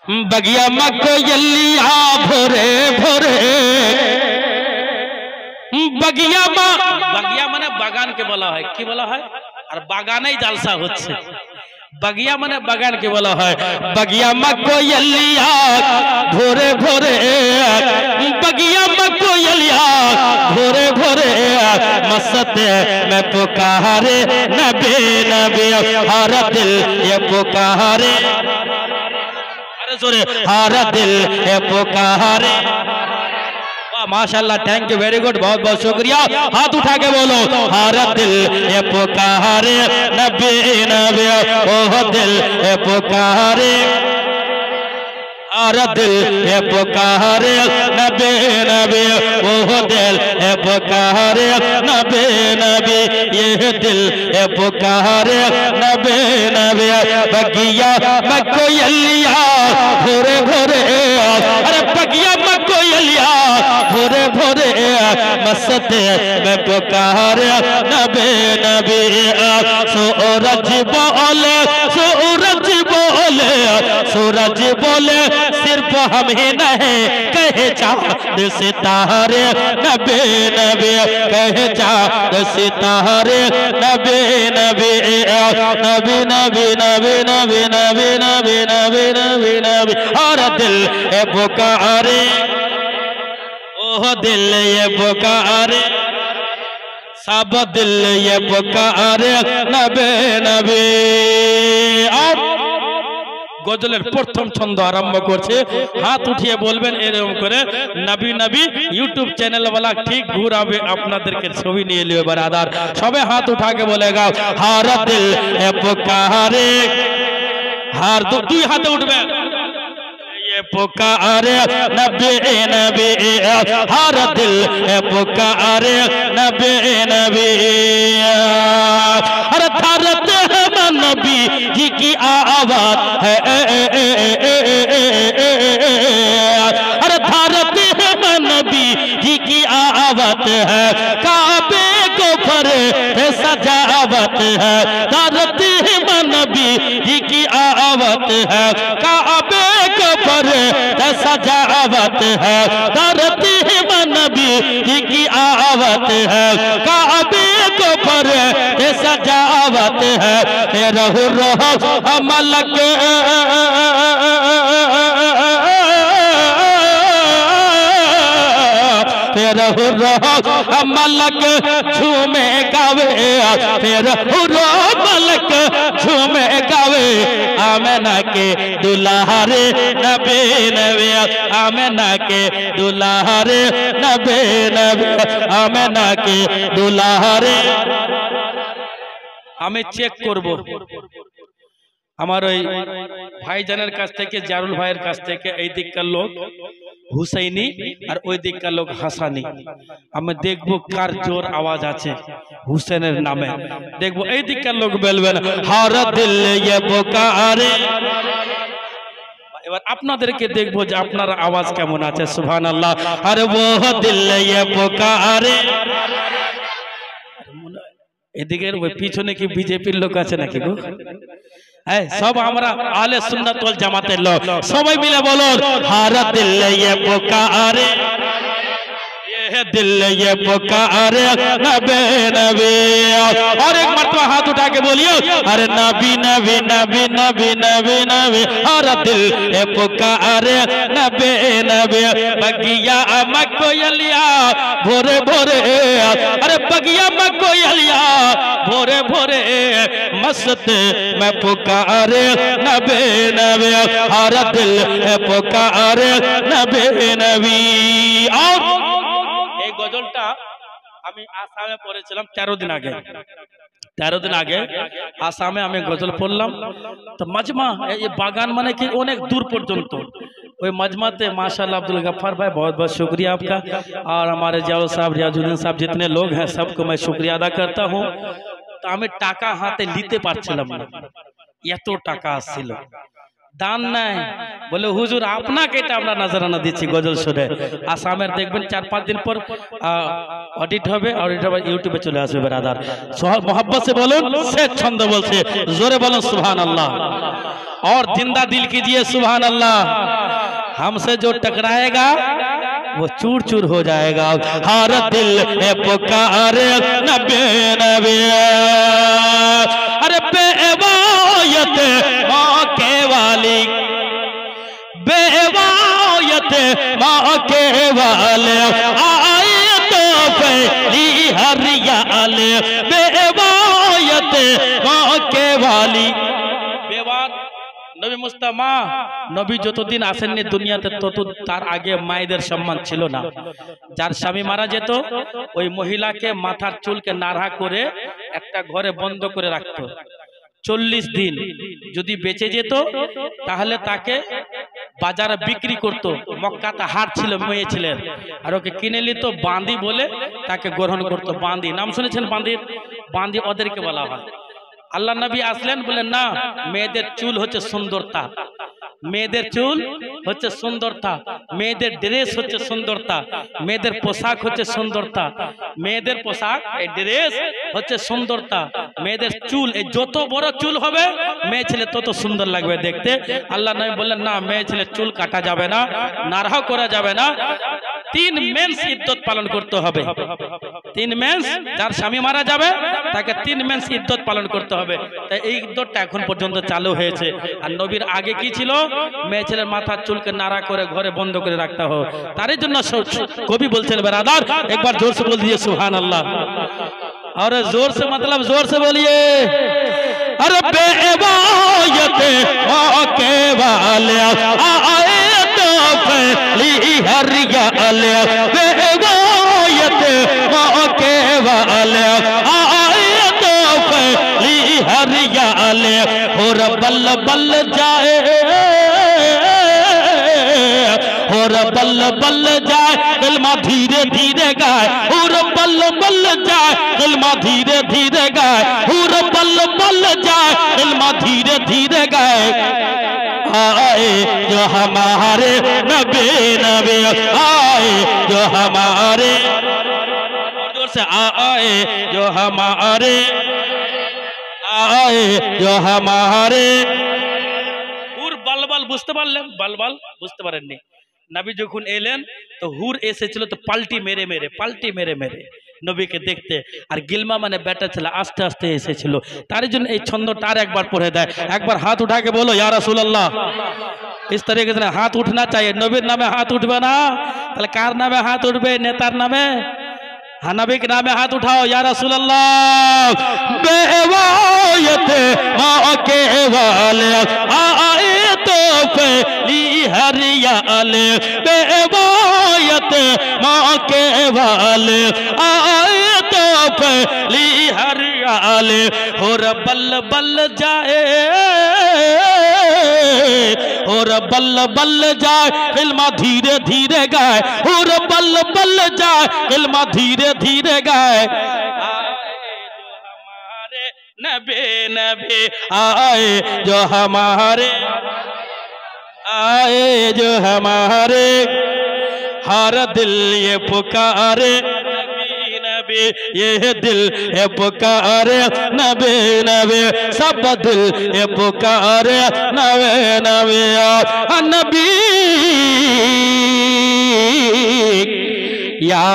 बगिया मकोयलिया भोरे भोरे बगिया माने बागान के बोला है कि बोला है और बागाने जलसा होच्छे बगिया माने बागान के बोला है बगिया मकोयलिया भोरे भोरे बगिया मकोयलिया भोरे भोरे मस्ते में पुकारे नबी नबी हर दिल ये पुकारे अरे जोरे हर दिल ये पुकारे माशाल्लाह थैंक यू वेरी गुड बहुत बहुत शुक्रिया हाथ उठा के बोलो हर दिल ये पुकारे नबी नबी ओह दिल ये पुकारे हर दिल ये पुकारे नबी नबी ओह दिल ये पुकारे नबी नबी ये दिल ये पुकारे नबी नबी बगिया मकोयलिया भोरे भोरे अरे बगिया मकोयलिया भोरे भोरे मस्ते में पुकारे नबी नबी सूरज बोले सूरज बोले सूरज बोले सिर्फ हम ही नहीं कहे चाँद सितारे नबी नबी कहे चाँद सितारे नबी नबी नबी नबी नबी नबी नबी नबी नबी नबी नबी और दिल ए पुकारे ओह दिल ये पुकारे सब दिल ये पुकारे नबी नबी और गजलेर प्रथम छंद आरम्भ करছে हाथ उठिए बोलबेन एरকম করে नबी नबी यूट्यूब चैनल वाला ठीक घुराবে আপনাদেরকে ছবি নিয়ে লিও बरादर सबे हाथ उठा के बोलेगा हर दिल ए पुकारे हर दुई हाथे उठबे ये पुकारे नबी नबी हर दिल ए पुकारे नबी नबी हर धरते हैं नबी जी की आवाज है हर धरते हैं नबी जी की आवाज है काबे को पर सजावट है धरते हैं नबी जी की आवाज है काबे को पर सजावट है धरती नबी जी की आवाज है काबे को पर सजावट है रहु रहो मलक रहु रहो मलक झूमे गावे रहु मलक झूमे गावे आमना के दुल्हारे नबी नबी आमना के दुल्हारे नबी नबी आमना के दुल्हारे हमें चेक करबो আমার ওই ভাইজানের কাছ থেকে জারুল ভাইয়ের কাছ থেকে এই দিককার লোক হুসাইনি আর ওই দিককার লোক হাসানি আমি দেখব কার জোর আওয়াজ আছে হুসেনের নামে দেখব এই দিককার লোক বলবেন হর দিল ये पुकारे এবার আপনাদেরকে দেখব যে আপনার আওয়াজ কেমন আছে সুবহানাল্লাহ আরে वो दिल ये पुकारे এদিকে ওই পিছনে কি বিজেপির লোক আছে নাকি গো सब हमारा आले सुन्नत वल जमातेर लोग सबाई मिले बोलो हर दिल ये पुकारे ये दिल ये पुकारे नबी नबी और एक मर्तबा हाथ उठा के बोलिए अरे नबी नबी नबी नबी नबी नबी हर दिल ये पुकारे नबी नबी बगिया मकोयलिया भोरे भोरे अरे बगिया मकोयलिया भोरे भोरे मस्त में पुकारे नबी नबी हर दिल पुकारे नबी नबी और এই গজলটা আমি আসামে পড়েছিলাম 13 दिन आगे आसामे আমি গজল পড়লাম তো মাজমা এই বাগান মানে কি অনেক দূর পর্যন্ত ওই মাজমাতে माशाल्लाह अब्दुल गफ्फार भाई बहुत बहुत शुक्रिया आपका और हमारे जावेद साहब रियाजुद्दीन साहब जितने लोग हैं सबको मैं शुक्रिया अदा करता हूँ तो हमें टाका हाथे लीते पारছিলাম না এত টাকা আসছিল दान नहीं बोले हुजूर अपना केटा আমরা नजराना দিচ্ছি গজল শুনে আসামের দেখবেন 4-5 दिन पर ऑडिट হবে ऑडिट হবে ইউটিউবে চলে আসবে ব্রাদার मोहब्बत से बोलুন শেখ ছন্দ বলছে জোরে বলুন সুবহানাল্লাহ और जिंदा दिल कीजिए सुभान अल्लाह। हमसे जो टकराएगा वो चूर चूर हो जाएगा। हर दिल पुकारे नबी नबी, अरे बेवायत मौके वाली, बेवायत मौके वाले आए तो पहली हरियाल, बेवायत मौके वाली। बेवात নবী মুস্তাফা নবী যতদিন আসেননি দুনিয়াতে তত তার আগে মায়েদের সম্মান ছিল না। যার স্বামী মারা যেত ওই মহিলাকে মাথার চুলকে নাড়া করে একটা ঘরে বন্ধ করে রাখতো। 40 দিন যদি বেঁচে যেত তাহলে তাকে বাজারে বিক্রি করতো। মক্কাতে হাট ছিল মেয়ে ছিলেন, আর ওকে কিনে নিত বাঁধি বলে তাকে গ্রহণ করতো। বাঁধি নাম শুনেছেন? বাঁধির বাঁধি ওদেরকে বলা হয়। আল্লাহ নবী আসলেন বলেন না, মেয়েদের চুল হচ্ছে সুন্দরতা, মেয়েদের চুল হচ্ছে সুন্দরতা, মেয়েদের ড্রেস হচ্ছে সুন্দরতা, মেয়েদের পোশাক হচ্ছে সুন্দরতা, মেয়েদের পোশাক এই ড্রেস হচ্ছে সুন্দরতা, মেয়েদের চুল এই যত বড় চুল হবে মেয়ে ছেলে তত সুন্দর লাগবে দেখতে। আল্লাহ নবী বললেন না, মেয়ে ছেলে চুল কাটা যাবে না, নাড়াও করা যাবে না, 3 মেন্স ইদ্দত পালন করতে হবে। 3 মেন্স, যার স্বামী মারা যাবে তাকে 3 মেন্স ইদ্দত পালন করতে হবে। তাই এই ইদ্দতটা এখন পর্যন্ত চালু হয়েছে। আর নবীর আগে কি ছিল? মেয়ে ছেলের মাথার চুলকে নাড়া করে ঘরে বন্ধ করে রাখতে হবে। তারই জন্য কবি বলছেন বেরাদার একবার जोर से बोल दीजिए सुभान अल्लाह। और जोर से मतलब जोर से बोलिए, अरे बेवायत मौके वाले आए तो पहली हरियाल, बेवायत मौके वाले आए तो पहली हरियाल, और बल बल जाए, और बल बल जाए कलमा धीरे धीरे गाए, और बल बल जाए कलमा धीरे धीरे गाए, और बल बल जाए कलमा धीरे धीरे गाए। आए जो हमारे नबी नबी, आए जो हमारे, जोर से आए जो हमारे, आए जो हमारे। বালবাল বুঝতে পারলেন? বালবাল বুঝতে পারেননি। নবী যখন এলেন তো হুর এসেছিল তো পাল্টি মেরে মেরে, পাল্টি মেরে মেরে নবীকে দেখতে। আর গিলমা মানে বেটা ছেলে আস্তে আস্তে এসেছিল। তার জন্য এই ছন্দটা আর একবার পড়ে দেয়। একবার হাত উঠাকে বলো ইয়া রাসূলুল্লাহ। इस तरीके से हाथ उठना चाहिए। नबीर नामे हाथ उठबे ना, তাহলে কার নামে হাত উঠবে? নেতার নামে। नबी के नामे हाथ उठाओ या रसूलल्लाह। बेवायत मौके वाले आए तो पहली हरियाल, बेवायत मौके वाले आए तो पहली हरियाल, और बल बल जाए, और बल बल जाए इल्मा धीरे धीरे गाए, और बल बल जाए इल्मा धीरे धीरे गाए। नबी नबी आए जो हमारे, आए जो हमारे, हर दिल ये पुकारे नबी नबी, ये दिल ये पुकारे नबी नबी, सब दिल ये पुकारे नबी नबी। नबी या